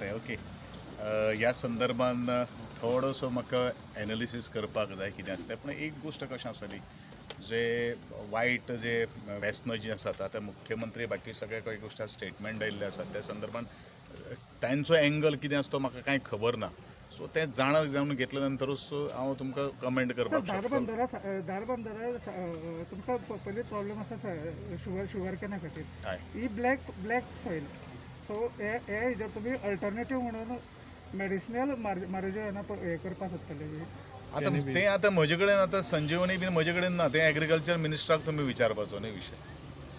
बरें ओके ह्या संदर्भान थोडोसो म्हाका एनालिसीस करपाक जाय कितें आसता पण एक गोश्ट कशें आसली जे वायट जे व्यसनां जी आसात आतां मुख्यमंत्री बाकी सगळे काही गोश्टी स्टेटमेंट आयिल्ले आसात त्या संदर्भान तांचो एंगल कितें आसा तो म्हाका कांय खबर ना सो ते जाणून घेतल्या नंतरूच हांव तुमकां कमेंट करपाक शकता दारबंदरा तुमकां पयलीं प्रॉब्लेम आसा शुगर कॅना खातीर ही ब्लॅक सॉयल सो हे हेजेर तुमी अल्टरनेटीव म्हणून मेडिसिनल मारिजुआना हे करपाक सोदतले आतां म्हजे कडेन आतां संजीवनी बीन म्हजे कडेन ना तें एग्रीकल्चर मिनिस्टराक तुमी विचारपाचो न्ही विशय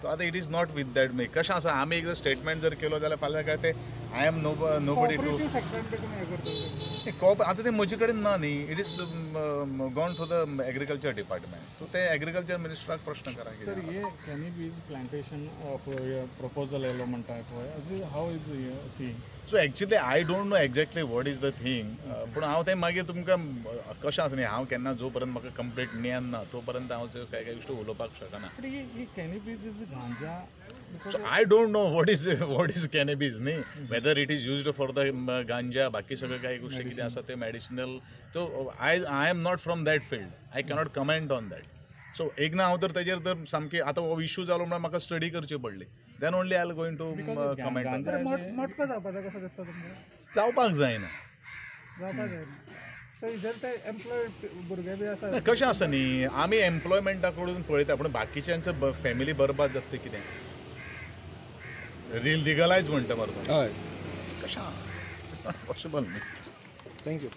तो आतां it is not with that may कशें आसा आमी एकदां स्टेटमेंट जर केलो जाल्यार फाल्यां काय ते I am nobody to आतां ते म्हजे कडेन ना न्ही it is gone to the agriculture department so ते एग्रीकल्चर मिनिस्टराक प्रश्न करा सर ये कॅनॅबिस प्लांटेशन प्रपोजल येयलो म्हणटा पळय हाव इज सी so actually I don't know exactly what is the thing पूण हांव तें मागीर तुमकां कशें आसा न्ही हांव केन्ना जो पर्यंत म्हाका कंप्लीट ज्ञान ना तो पर्यंत हांव काय काय गोश्टी उलोवपाक शकना कॅनॅबिस इज गांजा So I don't know what is cannabis न्ही whether it is used for the ganja बाकी सगळे काही गोष्टी कितें आसा ते मेडिसिनल तो I am not from that field I cannot comment on that so एक ना हांव तर तेजेर तर सामकी आतां हो इश्यू जालो म्हणून म्हाका स्टडी करची पडली then only I going to comment जावपाक जायना कशें आसा न्ही आमी एम्प्लॉयमेंटा कडून पळयता पूण बाकीच्यांचो फॅमिली बरबाद जाता ते कितें लिगलायज म्हणटा मरे कशें इट्स नॉट पॉसिबल न्ही थँक्यू